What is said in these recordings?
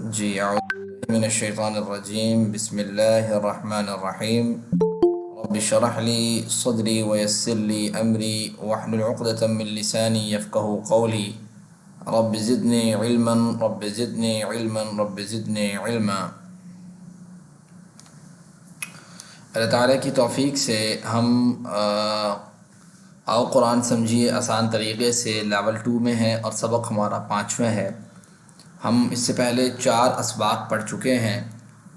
جی اعوذ باللہ من الشیطان الرجیم، بسم اللہ الرحمن الرحیم۔ رب اشرح لی صدری ویسر لی امری واحلل عقدۃ من لسانی یفقہوا قولی۔ رب زدنی علما رب زدنی علما رب زدنی علما۔ اللہ تعالیٰ کی توفیق سے ہم آؤ قرآن سمجھیے آسان طریقے سے لیول 2 میں ہیں اور سبق ہمارا 5واں ہے۔ ہم اس سے پہلے 4 اسباق پڑھ چکے ہیں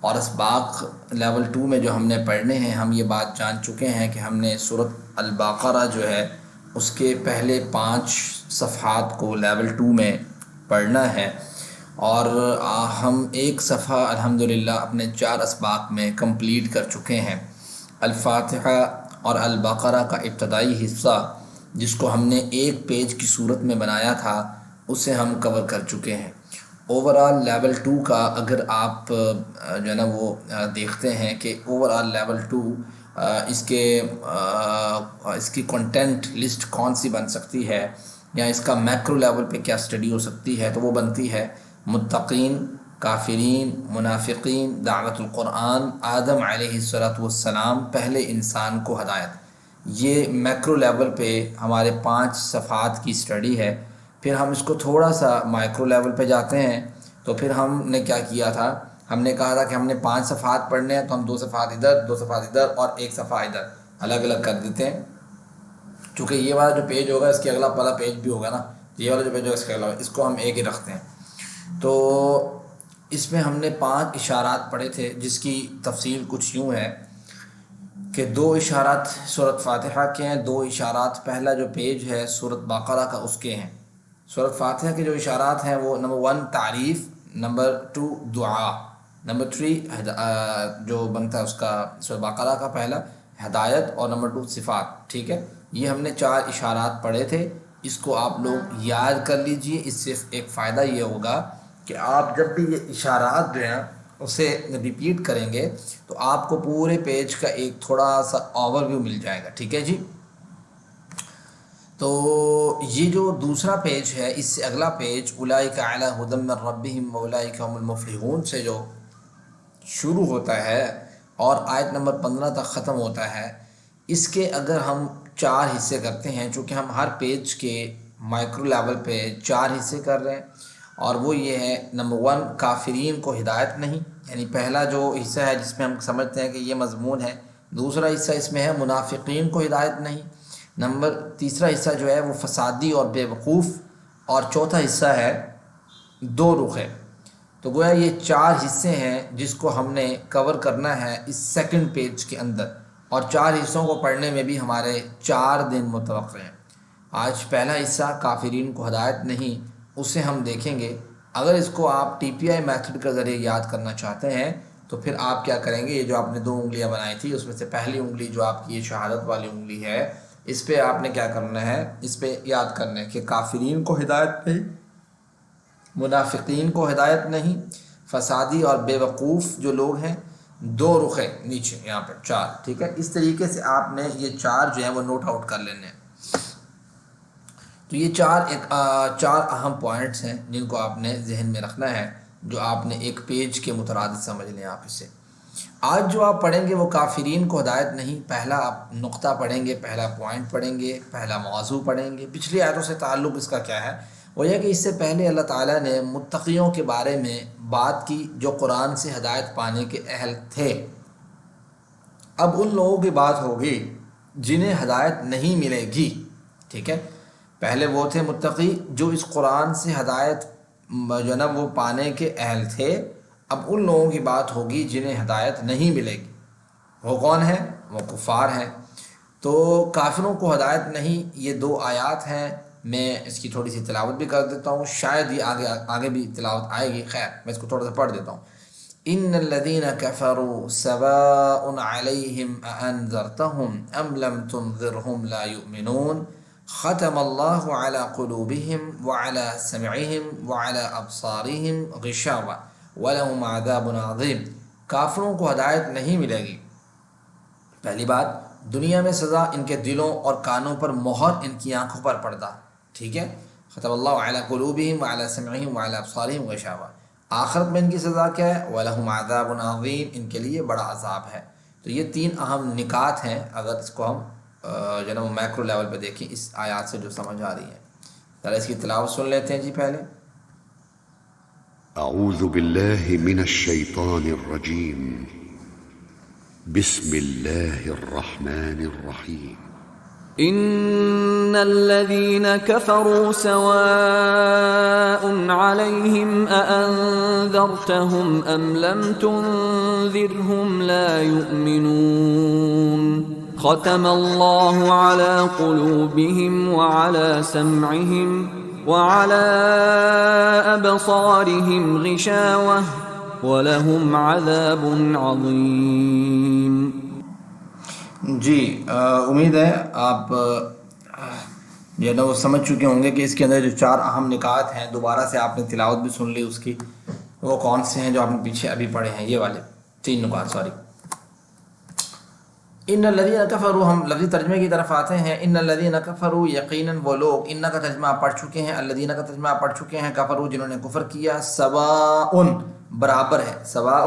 اور اسباق لیول 2 میں جو ہم نے پڑھنے ہیں، ہم یہ بات جان چکے ہیں کہ ہم نے سورۃ البقرہ جو ہے اس کے پہلے 5 صفحات کو لیول 2 میں پڑھنا ہے، اور ہم ایک صفحہ الحمدللہ اپنے 4 اسباق میں کمپلیٹ کر چکے ہیں۔ الفاتحہ اور البقرہ کا ابتدائی حصہ جس کو ہم نے ایک پیج کی صورت میں بنایا تھا، اسے ہم کور کر چکے ہیں۔ اوورآل لیول 2 کا اگر آپ جو ہے نا وہ دیکھتے ہیں کہ اوورآل لیول 2 اس کی کنٹینٹ لسٹ کون سی بن سکتی ہے یا اس کا میکرو لیول پہ کیا سٹڈی ہو سکتی ہے، تو وہ بنتی ہے متقین، کافرین، منافقین، دعوت القرآن، آدم علیہ السلام، پہلے انسان کو ہدایت۔ یہ میکرو لیول پہ ہمارے 5 صفحات کی سٹڈی ہے۔ پھر ہم اس کو تھوڑا سا مائکرو لیول پہ جاتے ہیں، تو پھر ہم نے کیا کیا تھا، ہم نے کہا تھا کہ ہم نے 5 صفحات پڑھنے ہیں، تو ہم 2 صفحات ادھر، 2 صفحات ادھر اور 1 صفحہ ادھر الگ الگ کر دیتے ہیں۔ چونکہ یہ والا جو پیج ہوگا اس کے اگلا والا پیج بھی ہوگا نا، یہ والا جو پیج ہوگا اس کے اگلا، اس کو ہم ایک ہی رکھتے ہیں۔ تو اس میں ہم نے 5 اشارات پڑھے تھے، جس کی تفصیل کچھ یوں ہے کہ 2 اشارات سورۃ فاتحہ کے ہیں، 2 اشارات پہلا جو پیج ہے سورۃ بقرہ کا اس کے ہیں۔ سورۃ فاتحہ کے جو اشارات ہیں وہ نمبر 1 تعریف، نمبر 2 دعا، نمبر 3 جو بنتا ہے اس کا سورۃ بقرہ کا پہلا ہدایت، اور نمبر 2 صفات۔ ٹھیک ہے، یہ ہم نے 4 اشارات پڑھے تھے، اس کو آپ لوگ یاد کر لیجئے۔ اس سے ایک فائدہ یہ ہوگا کہ آپ جب بھی یہ اشارات جو ہیں اسے ریپیٹ کریں گے تو آپ کو پورے پیج کا ایک تھوڑا سا اوور ویو مل جائے گا۔ ٹھیک ہے جی، تو یہ جو دوسرا پیج ہے، اس سے اگلا پیج اولئک علی ھدی من ربہم واولئک ھم المفلحون سے جو شروع ہوتا ہے اور آیت نمبر 15 تک ختم ہوتا ہے، اس کے اگر ہم 4 حصے کرتے ہیں، چونکہ ہم ہر پیج کے مائکرو لیول پہ 4 حصے کر رہے ہیں، اور وہ یہ ہے نمبر 1 کافرین کو ہدایت نہیں، یعنی پہلا جو حصہ ہے جس میں ہم سمجھتے ہیں کہ یہ مضمون ہے۔ دوسرا حصہ اس میں ہے منافقین کو ہدایت نہیں، تیسرا حصہ جو ہے وہ فسادی اور بے وقوف، اور چوتھا حصہ ہے 2 رخ ہے۔ تو گویا یہ 4 حصے ہیں جس کو ہم نے کور کرنا ہے اس سیکنڈ پیج کے اندر، اور 4 حصوں کو پڑھنے میں بھی ہمارے 4 دن متوقع ہیں۔ آج پہلا حصہ کافرین کو ہدایت نہیں، اسے ہم دیکھیں گے۔ اگر اس کو آپ ٹی پی آئی میتھڈ کے ذریعے یاد کرنا چاہتے ہیں تو پھر آپ کیا کریں گے، یہ جو آپ نے 2 انگلیاں بنائی تھی اس میں سے پہلی انگلی جو آپ کی یہ شہادت والی انگلی ہے، اس پہ آپ نے کیا کرنا ہے، اس پہ یاد کرنا ہے کہ کافرین کو ہدایت نہیں، منافقین کو ہدایت نہیں، فسادی اور بے وقوف جو لوگ ہیں، 2 رخ ہے نیچے یہاں پہ 4۔ ٹھیک ہے، اس طریقے سے آپ نے یہ 4 جو ہیں وہ نوٹ آؤٹ کر لینے ہیں۔ تو یہ 4 اہم پوائنٹس ہیں جن کو آپ نے ذہن میں رکھنا ہے، جو آپ نے ایک پیج کے مترادف سمجھ لیں آپ اسے۔ آج جو آپ پڑھیں گے وہ کافرین کو ہدایت نہیں، پہلا آپ نقطہ پڑھیں گے، پہلا پوائنٹ پڑھیں گے، پہلا موضوع پڑھیں گے۔ پچھلی آیتوں سے تعلق اس کا کیا ہے، وہ یہ کہ اس سے پہلے اللہ تعالیٰ نے متقیوں کے بارے میں بات کی جو قرآن سے ہدایت پانے کے اہل تھے۔ اب ان لوگوں کی بات ہوگی جنہیں ہدایت نہیں ملے گی۔ ٹھیک ہے، پہلے وہ تھے متقی جو اس قرآن سے ہدایت جو نا وہ پانے کے اہل تھے، اب ان لوگوں کی بات ہوگی جنہیں ہدایت نہیں ملے گی۔ وہ کون ہیں؟ وہ کفار ہیں۔ تو کافروں کو ہدایت نہیں، یہ 2 آیات ہیں، میں اس کی تھوڑی سی تلاوت بھی کر دیتا ہوں، شاید یہ آگے بھی تلاوت آئے گی، خیر میں اس کو تھوڑا سا پڑھ دیتا ہوں۔ ان الذين كفروا سواء عليهم أأنذرتهم ام لم تنذرهم لا يؤمنون ختم الله على قلوبهم وعلى سمعهم وعلى ابصارهم غشاوة ولهم عذاب عظيم۔ کافروں کو ہدایت نہیں ملے گی، پہلی بات دنیا میں سزا، ان کے دلوں اور کانوں پر مہر، ان کی آنکھوں پر پردہ۔ ٹھیک ہے، ختم اللہ علی قلوبہم وعلی سمعہم وعلی ابصارہم غشاوہ۔ آخرت میں ان کی سزا کیا ہے؟ وَلَهُمْ عَذَابٌ عَظِيمٌ، ان کے لیے بڑا عذاب ہے۔ تو یہ تین اہم نکات ہیں، اگر اس کو ہم جو ہے نا وہ میکرو لیول پہ دیکھیں اس آیات سے جو سمجھ آ رہی ہیں۔ ذرا اس کی تلاوت سن لیتے ہیں جی پہلے۔ اعوذ باللہ من الشیطان الرجیم، بسم اللہ الرحمن الرحیم۔ إن الذين كفروا سواء عليهم أأنذرتهم أم لم تنذرهم لا يؤمنون ختم الله على قلوبهم وعلى سمعهم وعلى أبصارهم غشاوة ولهم عذاب عظيم۔ جی امید ہے آپ جو ہے نا وہ سمجھ چکے ہوں گے کہ اس کے اندر جو چار اہم نکات ہیں، دوبارہ سے آپ نے تلاوت بھی سن لی اس کی، وہ کون سے ہیں جو آپ نے پیچھے ابھی پڑھے ہیں، یہ والے تین نکات، سوری۔ ان الذین کفروا، ہم لفظی ترجمے کی طرف آتے ہیں۔ ان الذین کفروا، یقیناً وہ لوگ، ان کا ترجمہ آپ پڑھ چکے ہیں، الذین کا ترجمہ آپ پڑھ چکے ہیں، کفروا جنہوں نے کفر کیا، سواء برابر ہے، سواء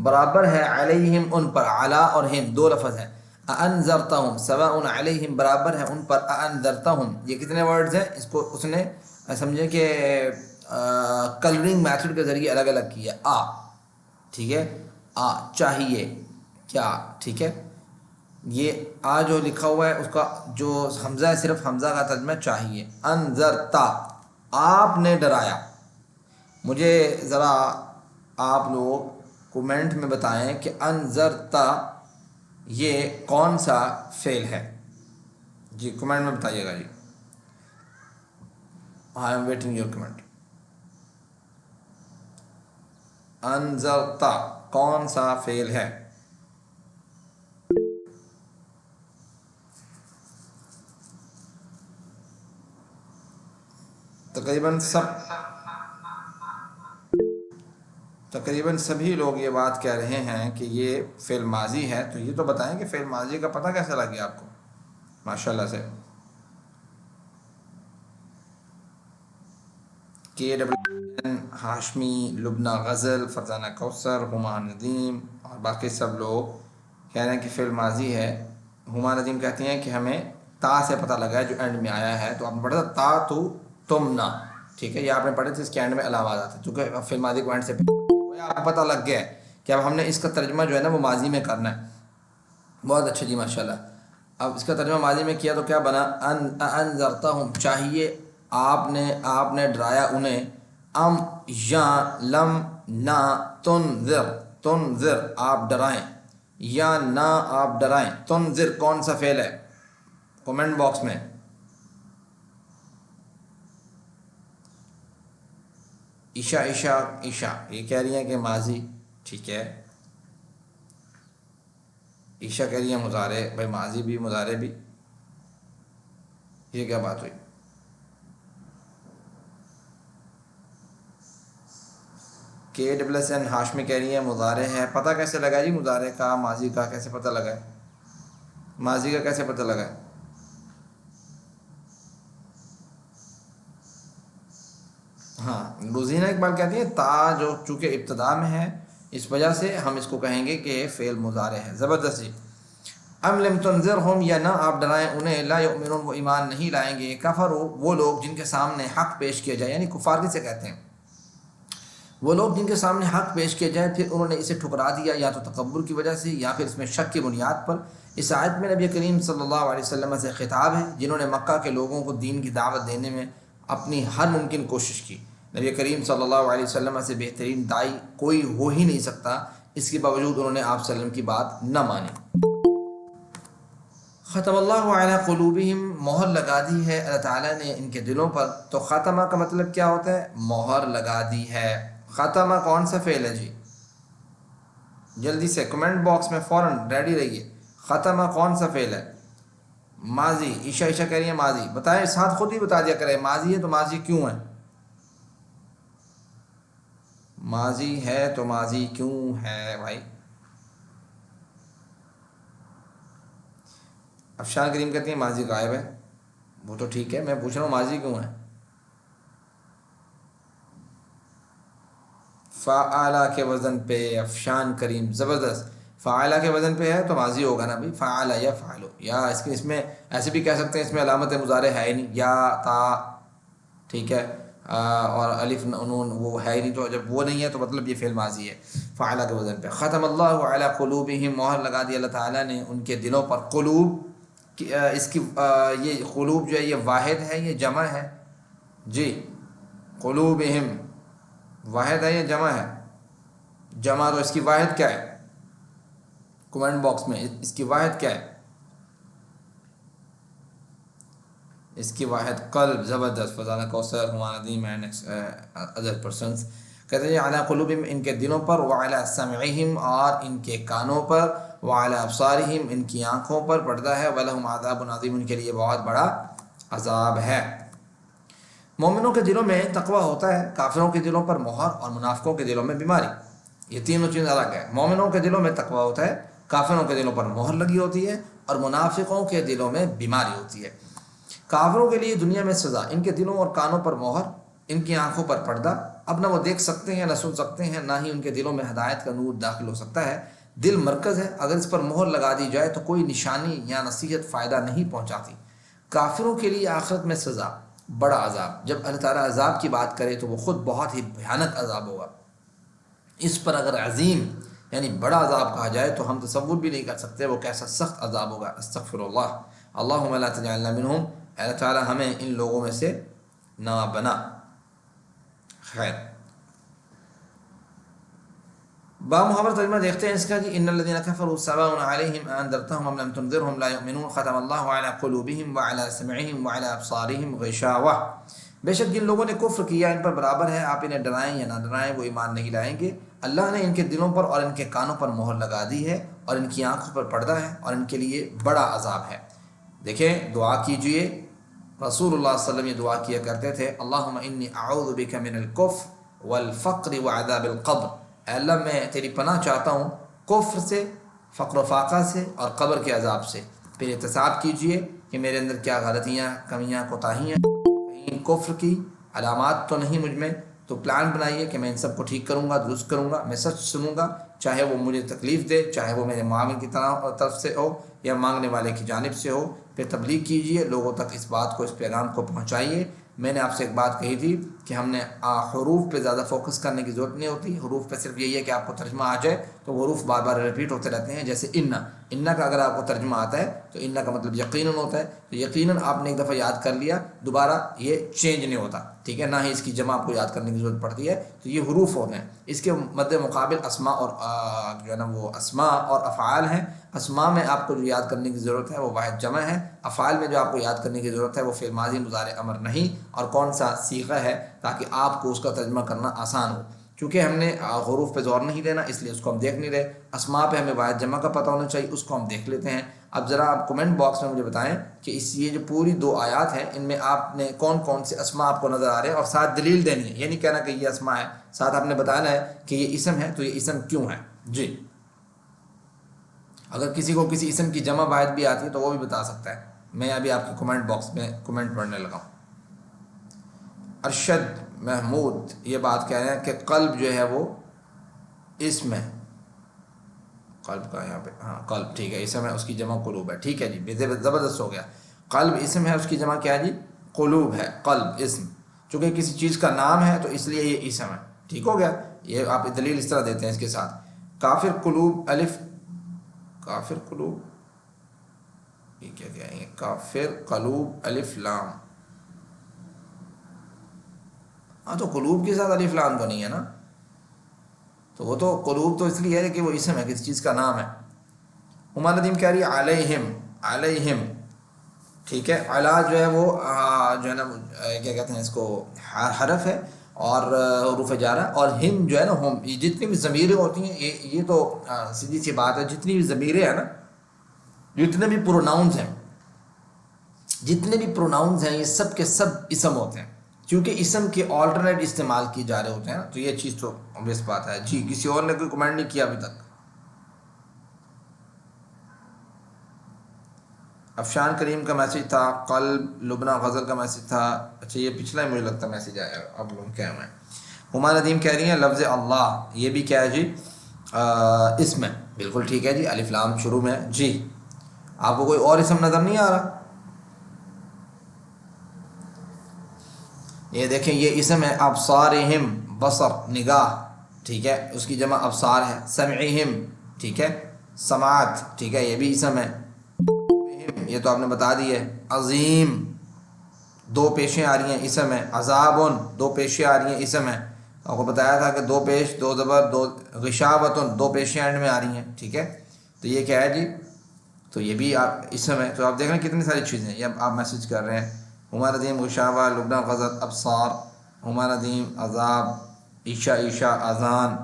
برابر ہے، علیہم ان پر، علی اور ہم دو لفظ ہیں، انذرتہم سواء علیہم برابر ہے ان پر، انذرتہم یہ کتنے ورڈز ہیں؟ اس کو اس نے سمجھے کہ کلرنگ میتھڈ کے ذریعے الگ الگ کیا، ٹھیک ہے، چاہیے کیا، ٹھیک ہے، یہ جو لکھا ہوا ہے اس کا جو حمزہ ہے، صرف حمزہ کا ترجمہ چاہیے، انذرتا آپ نے ڈرایا۔ مجھے ذرا آپ لوگ کومنٹ میں بتائیں کہ انذرتا یہ کون سا فعل ہے؟ جی کومنٹ میں بتائیے گا جی، I am waiting your comment. انذرتا کون سا فعل ہے؟ تقریباً سبھی لوگ یہ بات کہہ رہے ہیں کہ یہ فعل ماضی ہے، تو یہ تو بتائیں کہ فعل ماضی کا پتہ کیسے لگ گیا آپ کو؟ ماشاءاللہ سے KWN، ہاشمی، لبنہ غزل، فرزانہ کوثر، ہما ندیم اور باقی سب لوگ کہہ رہے ہیں کہ فعل ماضی ہے۔ ہما ندیم کہتی ہیں کہ ہمیں تا سے پتہ لگا ہے جو اینڈ میں آیا ہے، تو آپ نے پڑھا تھا تا تو تم نہ، ٹھیک ہے، یہ آپ نے پڑھے تھے، اس کے اینڈ میں علامات آتے ہیں، چونکہ فعل ماضی کو اینڈ سے آپ کو پتہ لگ گیا ہے کہ اب ہم نے اس کا ترجمہ جو ہے نا وہ ماضی میں کرنا ہے۔ بہت اچھا جی ماشاءاللہ۔ اب اس کا ترجمہ ماضی میں کیا تو کیا بنا؟ انذرتہم چاہیے آپ نے ڈرایا انہیں، ام یا لم نہ تنذر آپ ڈرائیں، یا نہ آپ ڈرائیں، تنذر کون سا فعل ہے؟ کومنٹ باکس میں۔ عشاء یہ کہہ رہی ہیں کہ ماضی، ٹھیک ہے، عشاء کہہ رہی ہے مضارع، بھائی ماضی بھی مضارع بھی، یہ کیا بات ہوئی؟ KWN ہاشمی کہہ رہی ہے مضارع ہے، پتہ کیسے لگا جی مضارع کا؟ ماضی کا کیسے پتہ لگا ہے؟ ماضی کا کیسے پتہ لگا ہے؟ ہاں، روزینہ اقبال کہتی ہیں تا جو چونکہ ابتدا میں ہے اس وجہ سے ہم اس کو کہیں گے کہ فعل مضارع ہے۔ زبردست جی۔ ام لم تنذرہم یا نہ آپ ڈرائیں انہیں، لا یؤمنون وہ ایمان نہیں لائیں گے، کفروا وہ لوگ جن کے سامنے حق پیش کیا جائے، یعنی کفار کسے کہتے ہیں؟ وہ لوگ جن کے سامنے حق پیش کیا جائے پھر انہوں نے اسے ٹھکرا دیا، یا تو تکبر کی وجہ سے یا پھر اس میں شک کی بنیاد پر۔ اس آیت میں نبی کریم صلی اللہ علیہ وسلم سے خطاب ہے جنہوں نے مکہ کے لوگوں کو دین کی دعوت دینے میں اپنی ہر ممکن کوشش کی۔ نبی کریم صلی اللہ علیہ وسلم سے بہترین داعی کوئی ہو ہی نہیں سکتا، اس کے باوجود انہوں نے آپ صلی اللہ علیہ وسلم کی بات نہ مانی۔ ختم اللہ علی قلوبہم مہر لگا دی ہے اللہ تعالیٰ نے ان کے دلوں پر۔ تو ختمہ کا مطلب کیا ہوتا ہے؟ مہر لگا دی ہے۔ ختمہ کون سا فعل ہے جی؟ جلدی سے کمنٹ باکس میں فوراً ریڈی رہیے۔ ختمہ کون سا فعل ہے؟ ماضی، عشاء کہہ رہی ہے ماضی، بتائیں، ساتھ خود ہی بتا دیا کرے، ماضی ہے تو ماضی کیوں ہے؟ ماضی ہے تو ماضی کیوں ہے بھائی؟ افشان کریم کہتی ہیں ماضی غائب ہے، وہ تو ٹھیک ہے، میں پوچھ رہا ہوں ماضی کیوں ہے؟ فعلا کے وزن پہ، افشان کریم، زبردست. فعلا کے وزن پہ ہے تو ماضی ہوگا نا بھائی، فعلا یفعل. یا اس میں ایسے بھی کہہ سکتے ہیں اس میں علامت مضارع ہے ہی نہیں، یا تا، ٹھیک ہے، اور الف نون وہ ہے ہی نہیں، تو جب وہ نہیں ہے تو مطلب یہ فعل ماضی ہے. فعلا کے وزن پہ. ختم اللہ علی قلوبہم، مہر لگا دی اللہ تعالیٰ نے ان کے دلوں پر. قلوب اس کی یہ قلوب جو ہے یہ واحد ہے، یہ جمع ہے؟ جی، قلوبہم واحد ہے یا جمع ہے؟ جمع. تو اس کی واحد کیا ہے؟ کمنٹ باکس میں اس کی واحد کیا ہے؟ اس کی واحد قلب. زبردست. فضانہ کوثر، ہمارا ندیم اینڈ ادر پرسنس کہتے ہیں علی قلوبہم، ان کے دلوں پر، وعلی سمعہم، اور ان کے کانوں پر، وعلی ابصارہم، ان کی آنکھوں پر پردہ ہے، ولہم عذاب عظیم، ان کے لیے بہت بڑا عذاب ہے. مومنوں کے دلوں میں تقوی ہوتا ہے، کافروں کے دلوں پر مہر، اور منافقوں کے دلوں میں بیماری. یہ تینوں چیزیں الگ ہیں. مومنوں کے دلوں میں تقوی ہوتا ہے، کافروں کے دلوں پر مہر لگی ہوتی ہے، اور منافقوں کے دلوں میں بیماری ہوتی ہے. کافروں کے لیے دنیا میں سزا، ان کے دلوں اور کانوں پر مہر، ان کی آنکھوں پر پردہ. اب نہ وہ دیکھ سکتے ہیں، نہ سن سکتے ہیں، نہ ہی ان کے دلوں میں ہدایت کا نور داخل ہو سکتا ہے. دل مرکز ہے، اگر اس پر مہر لگا دی جائے تو کوئی نشانی یا نصیحت فائدہ نہیں پہنچاتی. کافروں کے لیے آخرت میں سزا، بڑا عذاب. جب اللہ تعالیٰ عذاب کی بات کرے تو وہ خود بہت ہی بھیانک عذاب ہوگا. اس پر اگر عظیم یعنی بڑا عذاب کہا جائے تو ہم تصور بھی نہیں کر سکتے وہ کیسا سخت عذاب ہوگا. استغفر اللہ. اللہم لا تجعلنا منہم، اللہ تعالیٰ ہمیں ان لوگوں میں سے نہ بنا. خیر، با محاور ترجمہ دیکھتے ہیں اس کا جی. ان الذين كفروا سواء عليهم انذرتهم ام لم تنذرهم لا يؤمنون ختم الله على قلوبهم وعلى سمعهم وعلى ابصارهم غشاوة. بے شک جن لوگوں نے کفر کیا ان پر برابر ہے، آپ انہیں ڈرائیں یا نہ ڈرائیں وہ ایمان نہیں لائیں گے. اللہ نے ان کے دلوں پر اور ان کے کانوں پر مہر لگا دی ہے، اور ان کی آنکھوں پر پردہ ہے، اور ان کے لیے بڑا عذاب ہے. دیکھیں، دعا کیجئے. رسول اللہ صلی اللہ علیہ وسلم یہ دعا کیا کرتے تھے، اللہم انی اعوذ بک من الکفر والفقر وعذاب القبر. اے اللہ میں تیری پناہ چاہتا ہوں کفر سے، فقر و فاقہ سے، اور قبر کے عذاب سے. پھر احتساب کیجئے کہ میرے اندر کیا غلطیاں، کمیاں، کوتاہیاں، کہیں کفر کی علامات تو نہیں مجھ میں. تو پلان بنائیے کہ میں ان سب کو ٹھیک کروں گا، درست کروں گا. میں سچ سنوں گا، چاہے وہ مجھے تکلیف دے، چاہے وہ میرے معاون کی طرف سے ہو یا مانگنے والے کی جانب سے ہو. پھر تبلیغ کیجئے، لوگوں تک اس بات کو، اس پیغام کو پہنچائیے. میں نے آپ سے ایک بات کہی تھی کہ ہم نے حروف پہ زیادہ فوکس کرنے کی ضرورت نہیں ہوتی. حروف پہ صرف یہی ہے کہ آپ کو ترجمہ آ جائے تو وہ حروف بار بار ریپیٹ ہوتے رہتے ہیں. جیسے ان کا اگر آپ کو ترجمہ آتا ہے تو ان کا مطلب یقیناً ہوتا ہے، تو یقیناً آپ نے ایک دفعہ یاد کر لیا، دوبارہ یہ چینج نہیں ہوتا، ٹھیک ہے. نہ ہی اس کی جمع آپ کو یاد کرنے کی ضرورت پڑتی ہے. تو یہ حروف ہوتے ہیں. اس کے مد مقابل اسماء اور جو ہے نا وہ اسماء اور افعال ہیں. اسماء میں آپ کو جو یاد کرنے کی ضرورت ہے وہ واحد جمع ہے. افعال میں جو آپ کو یاد کرنے کی ضرورت ہے وہ فعل ماضی مضارع امر نہیں، اور کون سا صیغہ ہے، تاکہ آپ کو اس کا ترجمہ کرنا آسان ہو. چونکہ ہم نے حروف پہ زور نہیں دینا، اس لیے اس کو ہم دیکھ نہیں رہے. اسماء پہ ہمیں واحد جمع کا پتہ ہونا چاہیے، اس کو ہم دیکھ لیتے ہیں. اب ذرا آپ کمنٹ باکس میں مجھے بتائیں کہ یہ جو پوری 2 آیات ہیں ان میں آپ نے کون کون سے اسماء آپ کو نظر آ رہے ہیں، اور ساتھ دلیل دینی ہے. یہ نہیں کہنا کہ یہ اسماء ہے، ساتھ آپ نے بتانا ہے کہ یہ اسم ہے تو یہ اسم کیوں ہے. جی، اگر کسی کو کسی اسم کی جمع واحد بھی آتی ہے تو وہ بھی بتا سکتا ہے. میں ابھی آپ کے کمنٹ باکس میں کمنٹ پڑھنے لگا ہوں. ارشد محمود یہ بات کہہ رہے ہیں کہ قلب جو ہے وہ اسم ہے. قلب کا یہاں پہ، ہاں قلب ٹھیک ہے، اسم ہے، اس کی جمع قلوب ہے. ٹھیک ہے جی، زبردست ہو گیا. قلب اسم ہے، اس کی جمع کیا ہے جی؟ قلوب ہے. قلب اسم، چونکہ کسی چیز کا نام ہے تو اس لیے یہ اسم ہے. ٹھیک ہو گیا. یہ آپ دلیل اس طرح دیتے ہیں اس کے ساتھ. کافر قلوب الف، کافر قلوب یہ کیا کہیں گے؟ کافر قلوب الف لام. ہاں تو قلوب کے ساتھ الف لام تو نہیں ہے نا، تو وہ تو قلوب تو اس لیے ہے کہ وہ اسم ہے، کسی چیز کا نام ہے. عمر ندیم کہہ رہی ہے علیہم، علیہم. ٹھیک ہے. علا جو ہے وہ جو ہے نا کیا کہتے ہیں اس کو، حرف ہے اور حروف جارہ. اور ہم جو ہے نا ہم، یہ جتنی بھی ضمیریں ہوتی ہیں یہ تو سیدھی سی بات ہے، جتنی بھی ضمیریں ہیں نا، جتنے بھی پروناؤنز ہیں، جتنے بھی پروناؤنز ہیں یہ سب کے سب اسم ہوتے ہیں، کیونکہ اسم کے آلٹرنیٹ استعمال کیے جا رہے ہوتے ہیں. تو یہ چیز تو obvious بات ہے. جی، کسی اور نے کوئی کمنٹ نہیں کیا ابھی تک. افشان کریم کا میسج تھا، قلب لبنہ غزل کا میسج تھا. اچھا یہ پچھلا ہی مجھے لگتا ہے میسج آیا، اب لوگ کیا ہوئے ہیں. ہما ندیم کہہ رہی ہیں لفظ اللہ یہ بھی کیا ہے جی اسم ہے. بالکل ٹھیک ہے جی, الف لام شروع میں. جی آپ کو کوئی اور اسم نظر نہیں آ رہا؟ یہ دیکھیں یہ اسم ہے ابصارہم, بصر نگاہ, ٹھیک ہے, اس کی جمع ابصار ہے. سمعہم, ٹھیک ہے, سماعت, ٹھیک ہے, یہ بھی اسم ہے. یہ تو آپ نے بتا دی ہے. عظیم دو پیشیں آ رہی ہیں اسم ہے. عذابن دو پیشیں آ رہی ہیں اسم ہے. آپ کو بتایا تھا کہ دو پیش دو زبر دو. غشاوتن دو پیشیں اینڈ میں آ رہی ہیں, ٹھیک ہے. تو یہ کیا ہے جی, تو یہ بھی آپ اسم ہے. تو آپ دیکھ رہے ہیں کتنی ساری چیزیں یہ آپ میسج کر رہے ہیں. ہما ندیم غشاوہ, لبنہ غزت ابصار, ہما ندیم عذاب, عشاء عشاء اذان.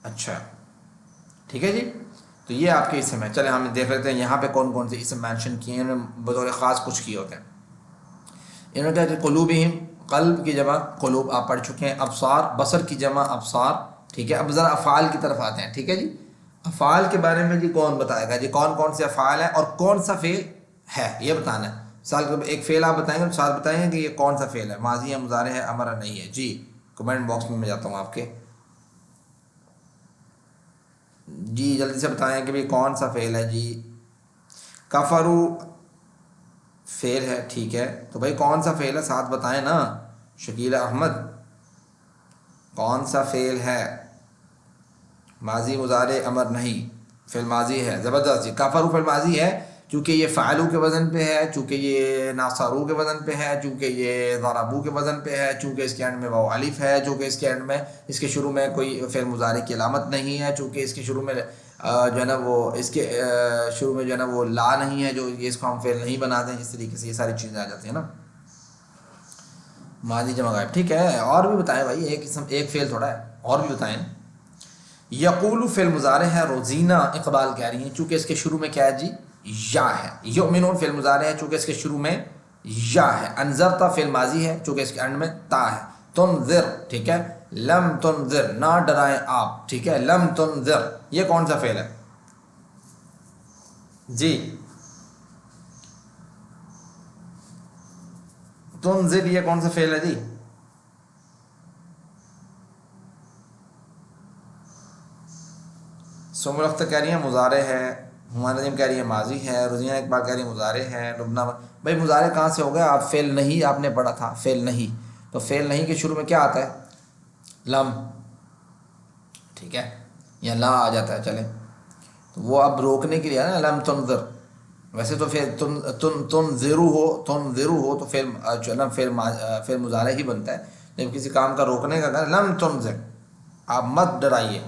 اچھا ٹھیک ہے جی, تو یہ آپ کے اسم ہے. چلے ہم دیکھ لیتے ہیں یہاں پہ کون کون سے اسم مینشن کیے ہیں, بطور خاص کچھ کیے ہوتے ہیں. انہوں نے کہا کہ قلوبہم, قلب کی جمع قلوب آپ پڑھ چکے ہیں. ابصار بصر کی جمع ابصار, ٹھیک ہے. اب ذرا افعال کی طرف آتے ہیں, ٹھیک ہے جی. افعال کے بارے میں جی کون بتائے گا جی, کون کون سے افعال ہیں اور کون سا فعل ہے یہ بتانا ہے. مثال کے ایک فعل آپ بتائیں گے, ساتھ بتائیں گے کہ یہ کون سا فعل ہے, ماضی ہے, مضارع ہے, امر نہیں ہے. جی کمنٹ باکس میں جاتا ہوں آپ کے. جی جلدی سے بتائیں کہ بھائی کون سا فعل ہے. جی کفرو فعل ہے, ٹھیک ہے. تو بھائی کون سا فعل ہے ساتھ بتائیں نا. شکیل احمد کون سا فعل ہے؟ ماضی مضارع امر نہیں, فعل ماضی ہے. زبردست جی. کفرو فعل ماضی ہے چونکہ یہ فعلو کے وزن پہ ہے, چونکہ یہ ناصرو کے وزن پہ ہے, چونکہ یہ ضربو کے وزن پہ ہے, چونکہ اس کے اینڈ میں واو الف ہے, چونکہ اس کے اینڈ میں اس کے شروع میں کوئی فعل مضارع کی علامت نہیں ہے, چونکہ اس کے شروع میں جو ہے نا وہ اس کے شروع میں جو ہے نا وہ لا نہیں ہے, جو یہ اس کو ہم فعل نہیں بنا دیں. اس طریقے سے یہ ساری چیزیں آ جاتی ہیں نا. ماضی جمع غائب, ٹھیک ہے. اور بھی بتائیں بھائی, ایک قسم ایک فعل تھوڑا ہے, اور بھی بتائیں. یقول فعل مضارع ہے. روزینہ اقبال کہہ رہی ہیں چونکہ اس کے شروع میں کیا ہے جی, یا ہے. یؤمنون فعل مضارع ہے چونکہ اس کے شروع میں یا ہے. انذرتا فعل ماضی ہے چونکہ اس کے اینڈ میں تا ہے. تنذر, ٹھیک ہے. لم تنذر نہ ڈرائیں آپ, ٹھیک ہے. لم تنذر یہ کون سا فعل ہے جی؟ تنذر یہ کون سا فعل ہے جی؟ سم الاختر کہہ رہی ہیں مضارع ہے. ہما نظیم کہہ رہی ہے ماضی ہے. روزینہ اقبال کہہ رہی ہے مضارع ہے. لبنہ بھائی مضارع کہاں سے ہو گیا؟ آپ فعل نہیں آپ نے پڑھا تھا, فعل نہیں. تو فعل نہیں کے شروع میں کیا آتا ہے؟ لم, ٹھیک ہے, یا لا آ جاتا ہے. چلیں تو وہ اب روکنے کے لیے ہے نا لم تنذر. ویسے تو تنذرو ہو تو فعل مضارع ہی بنتا ہے. جب کسی کام کا روکنے کا کہنا لم تنذر, آپ مت ڈرائیے,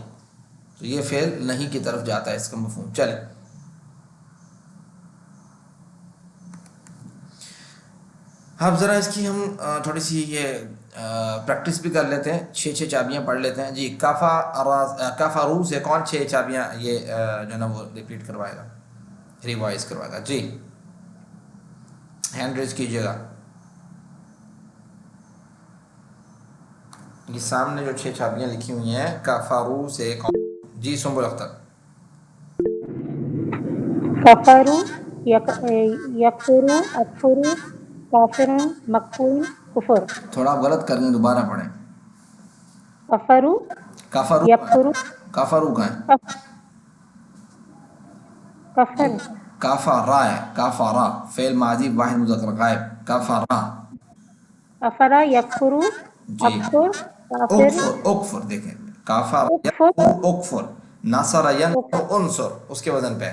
تو یہ فعل نہیں کی طرف جاتا ہے, اس کا مفہوم. چلیں اب ذرا اس کی ہم تھوڑی سی یہ پریکٹس بھی کر لیتے ہیں. 6 چابیاں پڑھ لیتے ہیں جی. کافارو سے کون 6 چابیاں یہ جو ہے نا وہ ریپیٹ کروائے گا, ریوائز کروائے گا جی؟ ہینڈ ریز کیجیے گا. یہ سامنے جو 6 چابیاں لکھی ہوئی ہیں کافارو سے کون؟ جی سنبل اختر. کفرو, یکفرو, اکفرو, کافرن, مکفور, کفر. تھوڑا آپ غلط کر دیں, دوبارہ پڑھیں. کفرو, کافرو یکفرو, کافرو کا ہے کفر, کافارا ہے. کافارا فعل ماضی واحد مذکر غائب. کافارا کفرا, یکفرو, جی. اکفر, کافر, اکفر دیکھیں, کافر اکفر, اکفر, نصر ینصر انصر اس کے وزن پہ.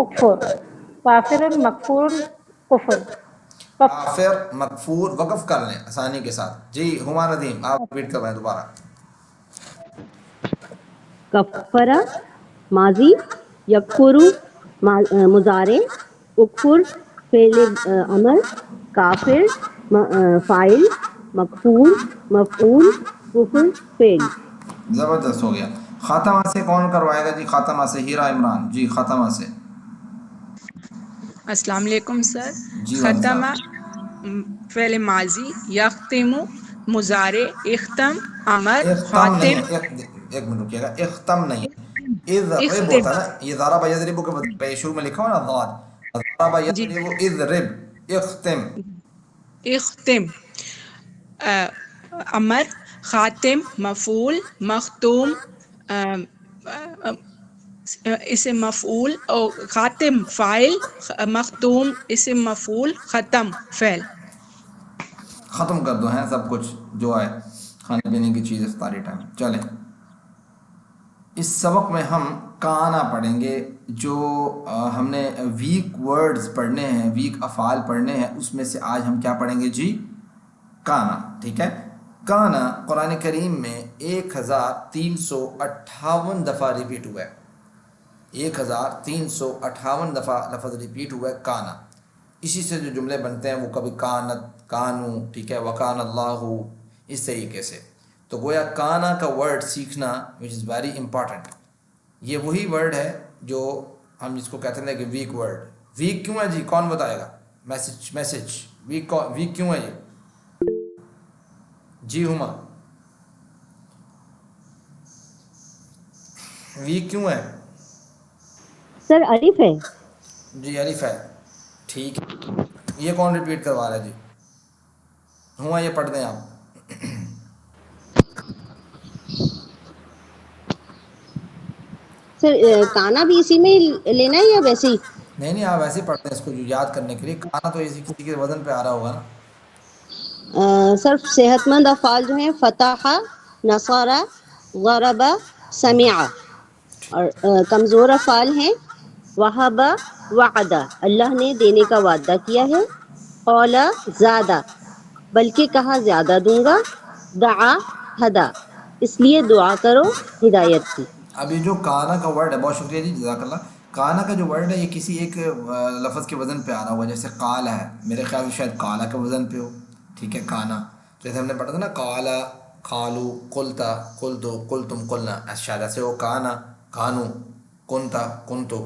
اکفر, کافرن, مکفور, کفر. کافر مکفور وقف کر لیں آسانی کے ساتھ. جی ہما ندیم آپ ریپیٹ کروائیں دوبارہ. کفرا ماضی, یکفرو مضارع, اکفر فعل امر, کافر فاعل, مکفور مفعول, کفر فعل. زبردست ہو گیا. خاتمہ سے کون کروائے گا جی؟ خاتمہ سے ہیرا عمران. جی خاتمہ سے. السلام علیکم سر. جی ختمہ فعل ماضی, یختم مضارع, اختم امر, اختم نہیں خاتم. ہے, ایک منٹ رکیے گا. اختم نہیں ہے, اضرب اختم ہوتا ہے نا. یہ ضرب یضرب کے شروع میں لکھا ہو نا ضاد, ضرب جی یضرب اضرب. اختم اختم امر، خاتم مفعول، مختوم اسم مفعول، اور خاتم فاعل، مختوم اسم مفعول، ختم فعل. ختم کر دو ہیں سب کچھ جو ہے کھانے پینے کی چیز افطاری ٹائم. چلیں اس سبق میں ہم کانا پڑھیں گے. جو ہم نے ویک ورڈز پڑھنے ہیں، ویک افعال پڑھنے ہیں، اس میں سے آج ہم کیا پڑھیں گے جی؟ کانا. ٹھیک ہے. کانا قرآن کریم میں 1358 دفعہ ریپیٹ ہوا ہے. 1358 دفعہ لفظ ریپیٹ ہوا ہے کانا. اسی سے جو جملے بنتے ہیں وہ کبھی کانت، کانو، ٹھیک ہے، وکان اللہ، اس طریقے سے. تو گویا کانا کا ورڈ سیکھنا وچ از ویری امپورٹنٹ. یہ وہی ورڈ ہے جو ہم جس کو کہتے ہیں کہ ویک ورڈ. ویک کیوں ہے جی؟ کون بتائے گا؟ میسج ویک کیوں ہے یہ؟ جی ہما، ویک کیوں ہے؟ سر الف ہے. جی الف ہے. ٹھیک ہے. یہ کون ریپیٹ کروا رہا ہے جی؟ ہوا یہ پڑھ دیں آپ. سر کانا بھی اسی میں لینا ہے یا ویسے ہی؟ نہیں آپ ایسے پڑھتے ہیں اس کو جو یاد کرنے کے لیے. کانا تو اسی کسی کے وزن پہ آ رہا ہوگا نا. سر صحت مند افعال جو ہیں فتح، نصارہ، غربا، سمع. اور کمزور افعال ہیں وہبا، وعدہ، اللہ نے دینے کا وعدہ کیا ہے. قولا، زیادہ، بلکہ کہا زیادہ دوں گا. دعا، ہدا، اس لیے دعا کرو ہدایت کی. اب یہ جو کانا کا ورڈ ہے، بہت شکریہ جی، جزاک اللہ. کانا کا جو ورڈ ہے یہ کسی ایک لفظ کے وزن پہ آ رہا ہوگا. جیسے قال ہے، میرے خیال سے شاید کالا کے وزن پہ ہو. ٹھیک ہے. کانا جیسے ہم نے پڑھا تھا نا، کالا، قالو، قلتا، قلتو، قلتم، قلنا، شاید ایسے ہو کانا، کانو، کنتا، کنتو.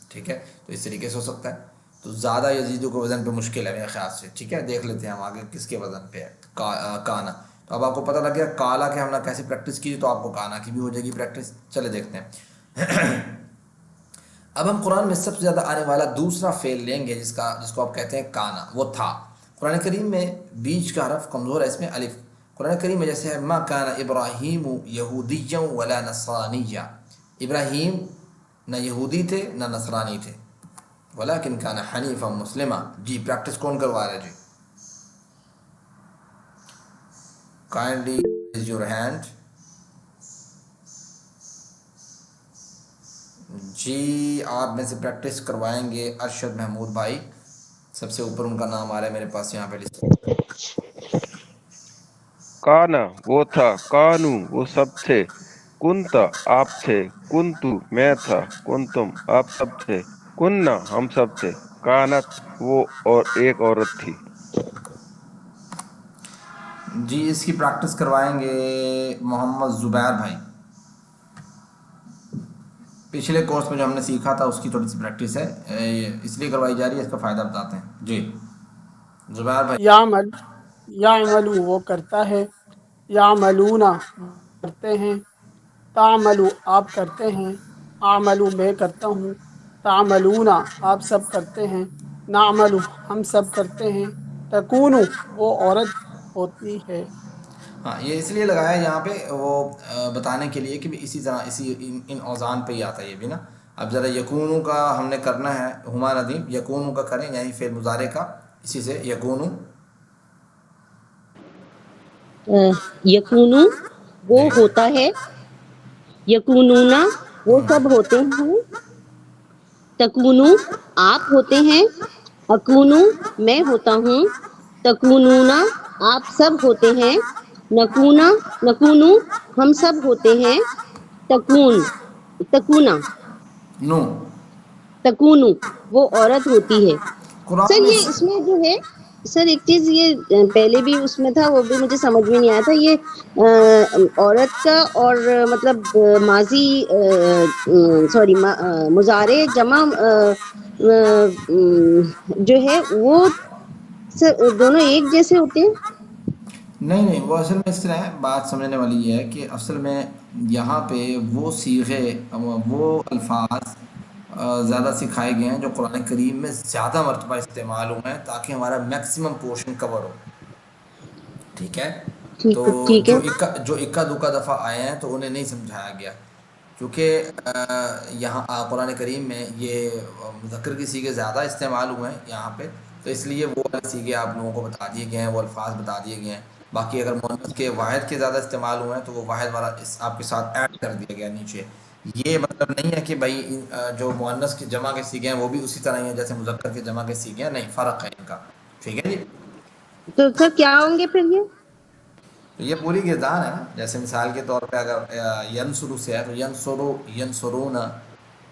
ٹھیک ہے. تو اس طریقے سے ہو سکتا ہے. تو زیادہ یزیدو کے وزن پہ مشکل ہے میرے خیال سے. ٹھیک ہے. دیکھ لیتے ہیں ہم آگے کس کے وزن پہ ہے کانا. تو اب آپ کو پتہ لگ گیا کالا کے ہم نے کیسے پریکٹس کی، تو آپ کو کانا کی بھی ہو جائے گی پریکٹس. چلے دیکھتے ہیں. اب ہم قرآن میں سب سے زیادہ آنے والا دوسرا فعل لیں گے جس کو آپ کہتے ہیں کانا. وہ تھا. قرآن کریم میں بیچ کا حرف کمزور ہے، اس میں الف. قرآن کریم میں جیسے ہے ما کان ابراہیم یہودیا ولا نصرانیہ. ابراہیم نہ یہودی تھے نہ نصرانی تھے. ولکن کان حنیفا مسلما. جی پریکٹس کون کروا رہا ہے جی؟ Kindly raise your hand. جی آپ میں سے پریکٹس کروائیں گے ارشد محمود بھائی. سب سے اوپر ان کا نام آ رہا ہے میرے پاس یہاں پہ لسٹ. کانا وہ تھا، کانو وہ سب تھے، کنتا آپ تھے، کنتو میں تھا، کنتم آپ سب تھے، کننا ہم سب تھے، کانت وہ اور ایک عورت تھی. جی اس کی پریکٹس کروائیں گے محمد زبیر بھائی. پچھلے کورس میں جو ہم نے سیکھا تھا اس کی تھوڑی سی پریکٹس ہے، اس لیے کروائی جا رہی ہے. اس کا فائدہ بتاتے ہیں. جی زبیر بھائی. یعمل، یعملو وہ کرتا ہے، یعملونا کرتے ہیں، تعملو آپ کرتے ہیں، اعملو میں کرتا ہوں، تعملونا آپ سب کرتے ہیں، نعملو ہم سب کرتے ہیں، تکونو وہ عورت ہوتی ہے. ہاں یہ اس لیے لگایا یہاں پہ وہ بتانے کے لیے کہ اسی طرح اسی ان اوزان پہ ہی آتا ہے یہ بھی نا. اب ذرا یکونو کا ہم نے کرنا ہے. ہما ندیم یکونو کا کریں، یعنی فعل مضارع کا. اسی سے یکونو. یکونو وہ جی ہوتا ہے، یکونونا وہ سب ہوتے ہیں، تکونو آپ ہوتے ہیں، اکونو میں ہوتا ہوں، تکونونا آپ سب ہوتے ہیں، نکونا نکونو ہم سب ہوتے ہیں، تکون تکونا نو. تکونو وہ عورت ہوتی ہے. قرآن سر میں یہ اس میں جو ہے، سر ایک چیز یہ پہلے بھی اس میں تھا، وہ بھی مجھے سمجھ میں نہیں آیا تھا. یہ عورت کا اور مطلب ماضی سوری مضارع جمع جو ہے وہ سر دونوں ایک جیسے ہوتے ہیں. نہیں وہ اصل میں اس طرح ہے. بات سمجھنے والی یہ ہے کہ اصل میں یہاں پہ وہ صیغے، وہ الفاظ زیادہ سکھائے گئے ہیں جو قرآن کریم میں زیادہ مرتبہ استعمال ہوئے ہیں تاکہ ہمارا میکسیمم پورشن کور ہو. ٹھیک ہے. ٹھیک تو ٹھیک ہے. جو اکا دکا دفعہ آئے ہیں تو انہیں نہیں سمجھایا گیا، کیونکہ یہاں قرآن کریم میں یہ مذکر کی صیغے زیادہ استعمال ہوئے ہیں یہاں پہ، تو اس لیے وہ والے صیغے آپ لوگوں کو بتا دیے گئے ہیں، وہ الفاظ بتا دیے گئے ہیں. باقی اگر مؤنث کے واحد کے زیادہ استعمال ہوئے ہیں تو وہ واحد والا آپ کے ساتھ ایڈ کر دیا گیا نیچے. یہ مطلب نہیں ہے کہ بھائی جو مؤنث کی جمع کے صیغے ہیں وہ بھی اسی طرح ہی ہیں جیسے مذکر کے جمع کے صیغے ہیں، نہیں، فرق ہے ان کا. ٹھیک ہے جی. تو سر کیا ہوں گے پھر یہ؟ تو یہ پوری گردان ہے نا. جیسے مثال کے طور پہ اگر ینسرو سے ہے تو ینسرو، ینسرونا،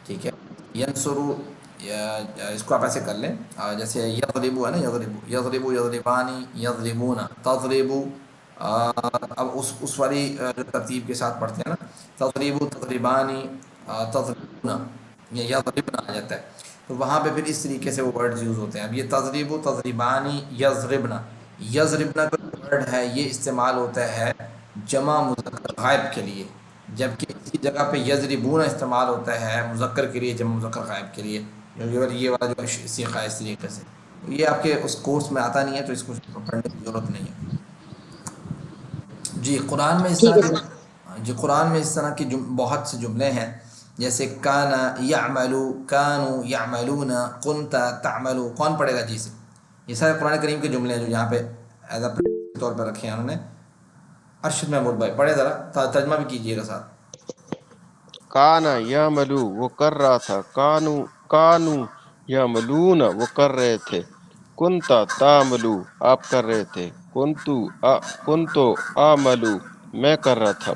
ٹھیک ہے. ینسرو اس کو آپ ایسے کر لیں، جیسے یضربو ہے نا، یضربو، یضربو، یضربانی، یضربونا، تضربو. اب اس والی جو ترتیب کے ساتھ پڑھتے ہیں نا، تضربو، تضربانی، تضربونا، یہ یضربنا آ جاتا ہے. تو وہاں پہ پھر اس طریقے سے وہ ورڈز یوز ہوتے ہیں. اب یہ تضریب و تضریبانی، یضربنا، یضربنا کا ورڈ ہے یہ استعمال ہوتا ہے جمع مذکر غائب کے لیے، جبکہ اسی جگہ پہ یضربون استعمال ہوتا ہے مذکر کے لیے، جمع مذکر غائب کے لیے. یہ والا جو سیکھا ہے اس طریقے سے، یہ آپ کے اس کورس میں آتا نہیں ہے تو اس کو پڑھنے کی ضرورت نہیں ہے. جی قرآن میں اس ٹھیک طرح ہے کے، سر. جی قرآن میں اس طرح کی بہت سے جملے ہیں، جیسے کانا یعملو، کانو یعملون، کنت تعملو. کون پڑھے گا جی سے؟ یہ سارے قرآن کریم کے جملے ہیں جو یہاں پہ ایز اے طور پر رکھے ہیں انہوں نے. ارشد محمود بھائی پڑھے ذرا، ترجمہ بھی کیجیے گا ساتھ. کانا یعملو وہ کر رہا تھا، کانو یعملون وہ کر رہے تھے، کنتا تعملو آپ کر رہے تھے، کنتو آملو میں کر رہا تھا،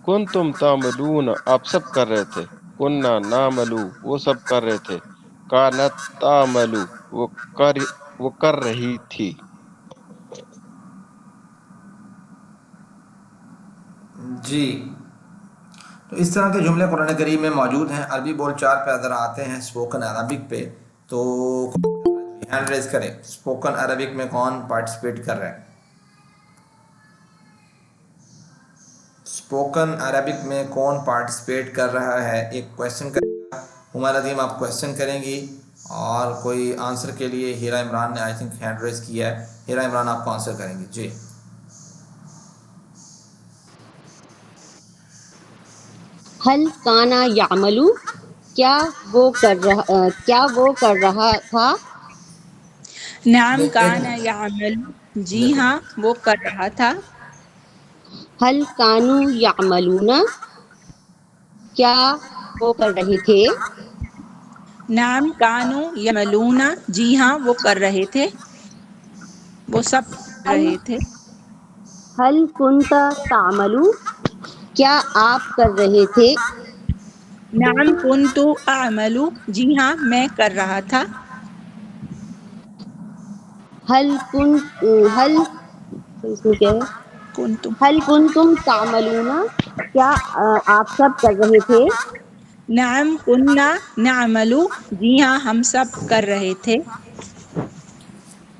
کنتم تعملون آپ سب کر رہے تھے، کننا نعملو وہ سب کر رہے تھے، کانت تعملو وہ کر رہی تھی. جی تو اس طرح کے جملے قرآن کریم میں موجود ہیں. عربی بول چال پہ اگر آتے ہیں اسپوکن عربک پہ تو ہینڈ ریز کرے. اسپوکن عربک میں کون پارٹیسپیٹ کر رہا ہے؟ اسپوکن عربک میں کون پارٹیسپیٹ کر رہا ہے؟ ایک کویشچن کرے گا، ہمارا عظیم آپ کویشچن کریں گی، اور کوئی آنسر کے لیے ہیرا عمران نے آئی تھنک ہینڈ ریز کیا ہے. ہیرا عمران آپ کو آنسر کریں گی. جی حل کانا یعملو کیا وہ کر رہا تھا؟ نعم ایک کان منٹ یعمل جی دیکھو، ہاں وہ کر رہا تھا. حل کانو یعملون کیا وہ کر رہے تھے؟ نعم کانو یعملون جی ہاں وہ کر رہے تھے، وہ سب کر حل رہے تھے. حل کنت تعملو کیا آپ کر رہے تھے؟ نعم کنتو اعملو جی ہاں میں کر رہا تھا. حل اس میں کیا ہے؟ کنتم حل کنتم تعملون کیا آپ سب کر رہے تھے؟ نعم کننا نعملو جی ہاں ہم سب کر رہے تھے.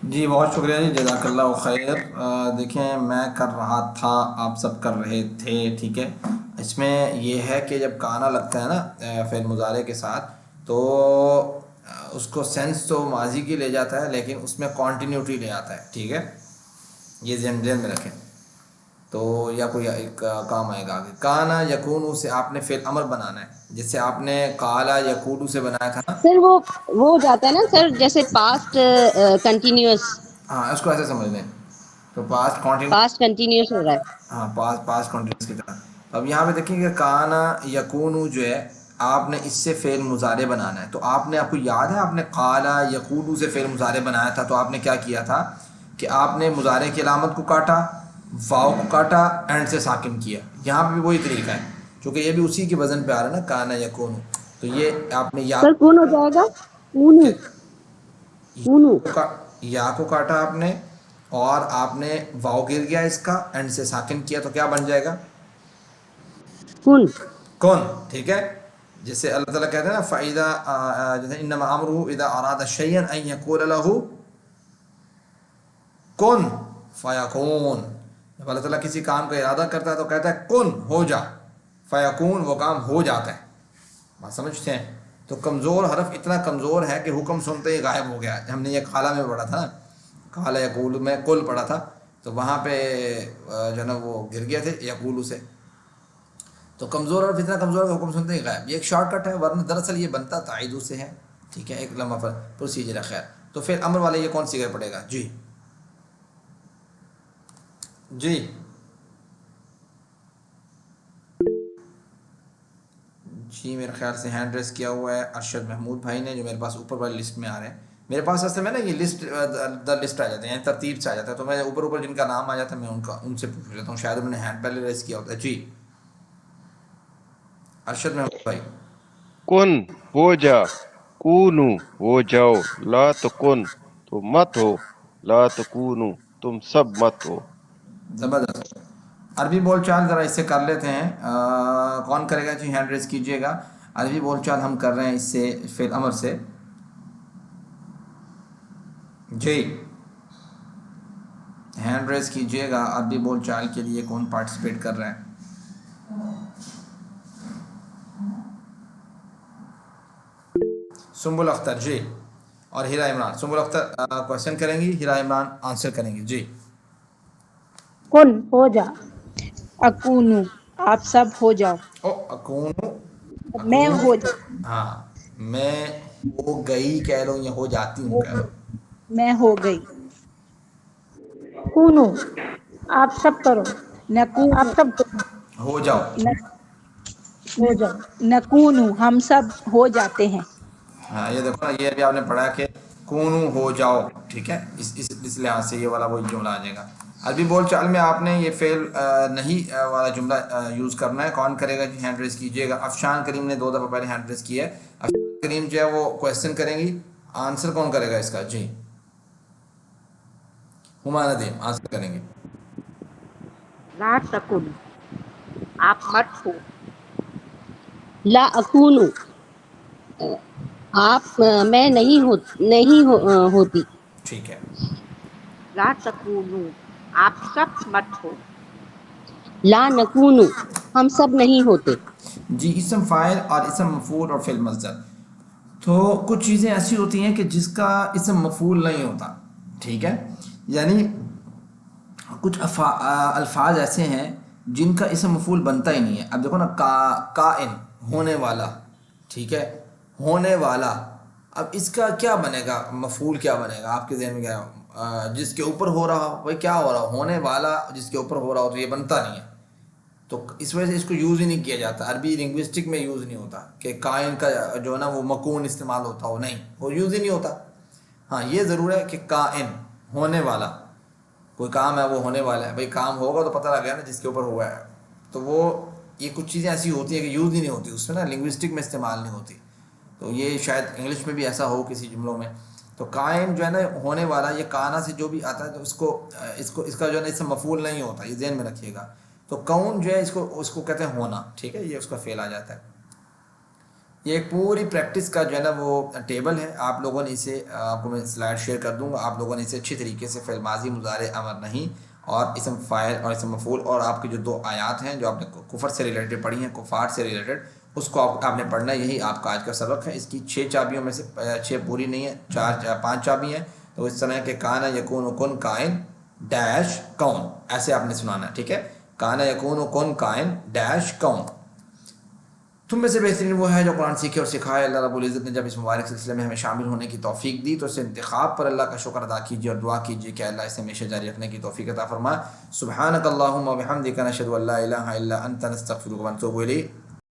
جی بہت شکریہ جی، جزاک اللہ خیر. دیکھیں میں کر رہا تھا، آپ سب کر رہے تھے. ٹھیک ہے. اس میں یہ ہے کہ جب کانا لگتا ہے نا فعل مضارع کے ساتھ تو اس کو سینس تو ماضی کی لے جاتا ہے لیکن اس میں کانٹینیوٹی لے آتا ہے. ٹھیک ہے، یہ ذہن میں رکھیں. تو یا کوئی ایک کام آئے گا آگے. کانا یکونو سے آپ نے فعل امر بنانا ہے، جیسے آپ نے قالا یقولو سے بنایا تھا نا. سر وہ ہو جاتا ہے نا سر، جیسے پاسٹ کنٹینیوس. ہاں اس کو ایسے سمجھ لیں تو پاسٹ پاسٹ کنٹینیوس ہو رہا ہے. ہاں پاس کنٹینیوس کی طرح. اب یہاں پہ دیکھیں کہ کانا یکونو جو ہے آپ نے اس سے فعل مضارع بنانا ہے. تو آپ کو یاد ہے آپ نے قالا یقولو سے فعل مضارع بنایا تھا، تو آپ نے کیا کیا تھا کہ آپ نے مضارع کی علامت کو کاٹا، واو کو کاٹا، اینڈ سے ساکن کیا. یہاں پہ بھی وہی طریقہ ہے کیونکہ یہ بھی اسی کے وزن پہ آ رہا ہے نا، کانا یکونو. تو یہ آپ نے سر کون ہو جائے گا؟ اونو. اونو. یا کو کاٹا آپ نے، اور آپ نے واو گر گیا اس کا، اینڈ سے ساکن کیا، تو کیا بن جائے گا؟ کن. کون. ٹھیک ہے. جیسے اللہ تعالیٰ کہتے ہیں نا فَإِذَا جیسے انما امرہ اذا اراد شیئا ان یقول له کن فیکون. جب اللہ تعالیٰ کسی کام کا ارادہ کرتا ہے تو کہتا ہے کن ہو جا، فیکون وہ کام ہو جاتا ہے. بات سمجھتے ہیں؟ تو کمزور حرف اتنا کمزور ہے کہ حکم سنتے ہی غائب ہو گیا. ہم نے یہ قالا میں پڑھا تھا نا، قالا یقول میں کل پڑھا تھا. تو وہاں پہ جو ہے نا وہ گر گئے تھے یقولو سے. تو کمزور اور فتنہ کمزور کا حکم سنتے ہی غائب. یہ ایک شارٹ کٹ ہے، ورنہ دراصل یہ بنتا تعیدو سے ہے. ٹھیک ہے، ایک لمحہ پر پروسیجر ہے. خیر، تو پھر امر والے یہ کون سی جگہ پڑے گا؟ جی جی میرے خیال سے ہینڈ ریس کیا ہوا ہے ارشد محمود بھائی نے، جو میرے پاس اوپر والی لسٹ میں آ رہے ہیں. میرے پاس اصل میں نا یہ لسٹ لسٹ آ جاتے ہیں، یعنی ترتیب سے آ جاتا ہے، تو میں اوپر جن کا نام آ جاتا ہے میں ان سے پوچھ لیتا ہوں، شاید انہوں نے ہینڈ پہلے ریس کیا ہوتا ہے. جی ارشد محمود بھائی. کن ہو جا، کونو ہو جاؤ، لا تکن تو مت ہو، لا تکونو تم سب مت ہو. زبردست. عربی بول چال ذرا اس سے کر لیتے ہیں. کون کرے گا جی؟ ہینڈ ریس کیجیے گا. عربی بول چال ہم کر رہے ہیں اس سے فعل امر سے. جی ہینڈ ریس کیجیے گا. عربی بول چال کے لیے کون پارٹیسپیٹ کر رہے ہیں؟ سنبل اختر جی، اور ہیرا عمران. سنبل اختر کوشچن کریں گی، ہیرا عمران آنسر کریں گی. جی کن ہو جا. اکونو آپ سب ہو جاؤ. او اکون، میں اکون ہو جا، ہاں میں ہو گئی کہہ لو یا ہو جاتی ہوں کہہ لو. میں ہو گئی. کونو آپ سب کرو، آپ نکونو سب ہو جاؤ. ہو جاؤ. نکونو ہم سب ہو جاتے ہیں. ہاں یہ دیکھو نا، یہ ابھی آپ نے پڑھا کہ کونو ہو جاؤ. ٹھیک ہے، اس لحاظ سے یہ والا وہی جملہ آ جائے گا. عربی بول چال میں آپ نے یہ فعل نہیں والا جملہ یوز کرنا ہے. کون کرے گا جی؟ ہینڈ ریس کیجیے گا. افشان کریم نے 2 دفعہ پہلے ہینڈ ریس کی ہے. افشان کریم جو ہے وہ کویسچن کریں گی. آنسر کون کرے گا اس کا؟ جی ہما ندیم آنسر کریں گے. لا تکن آپ مت ہو. لا اکونو آپ میں نہیں ہوتی. ٹھیک ہے. لا تکونو آپ سب مت ہو. لا نکونو ہم سب نہیں ہوتے. جی اسم فاعل اور اسم مفعول اور فعل مصدر. تو کچھ چیزیں ایسی ہوتی ہیں کہ جس کا اسم مفعول نہیں ہوتا. ٹھیک ہے، یعنی کچھ الفاظ ایسے ہیں جن کا اسم مفعول بنتا ہی نہیں ہے. اب دیکھو نا، کائن ہونے والا. ٹھیک ہے، ہونے والا. اب اس کا کیا بنے گا؟ مفعول کیا بنے گا آپ کے ذہن میں؟ کیا جس کے اوپر ہو رہا ہو. بھائی کیا ہو رہا ہو؟ ہونے والا جس کے اوپر ہو رہا ہو، تو یہ بنتا نہیں ہے. تو اس وجہ سے اس کو یوز ہی نہیں کیا جاتا. عربی لنگوسٹک میں یوز نہیں ہوتا کہ کائن کا جو ہے نا وہ مکون استعمال ہوتا ہو. نہیں، وہ یوز ہی نہیں ہوتا. ہاں یہ ضرور ہے کہ کائن ہونے والا، کوئی کام ہے وہ ہونے والا ہے. بھائی کام ہوگا تو پتہ لگ گیا نا جس کے اوپر ہوا ہے. تو وہ یہ کچھ چیزیں ایسی ہوتی ہیں کہ یوز ہی نہیں ہوتی اس میں نا، لنگوسٹک میں استعمال نہیں ہوتی. تو یہ شاید انگلش میں بھی ایسا ہو کسی جملوں میں. تو قائم جو ہے نا ہونے والا، یہ کانا سے جو بھی آتا ہے تو اس کا جو ہے نا اس سے مفعول نہیں ہوتا. یہ ذہن میں رکھیے گا. تو کون جو ہے اس کو کہتے ہیں ہونا. ٹھیک ہے، یہ اس کا فعل آ جاتا ہے. یہ ایک پوری پریکٹس کا جو ہے نا وہ ٹیبل ہے. آپ لوگوں نے اسے، آپ کو میں سلائڈ شیئر کر دوں گا. آپ لوگوں نے اسے اچھی طریقے سے فعل ماضی، مضارع، امر نہیں، اور اسم فاعل اور اسم مفعول، اور آپ کی جو 2 آیات ہیں جو آپ نے کفر سے ریلیٹڈ پڑھی ہیں، کفار سے ریلیٹڈ، اس کو آپ نے پڑھنا ہے. یہی آپ کا آج کا سبق ہے. اس کی 6 چابیوں میں سے 6 پوری نہیں ہیں، 5 چابی ہیں. تو اس طرح کہ کانا یکون کن کائن ڈیش کون، ایسے آپ نے سنانا ہے. ٹھیک ہے، کانا یکون کن کائن ڈیش کون. تم میں سے بہترین وہ ہے جو قرآن سیکھے اور سکھائے. اللہ رب العزت نے جب اس مبارک سلسلے میں ہمیں شامل ہونے کی توفیق دی تو اس انتخاب پر اللہ کا شکر ادا کیجیے اور دعا کیجیے کہ اللہ اسے ہمیشہ جاری رکھنے کی توفیق عطا فرمائے. سبحانک اللہم و بحمدک، نشہد ان لا الہ الا انت، نستغفرک و نتوب الیک.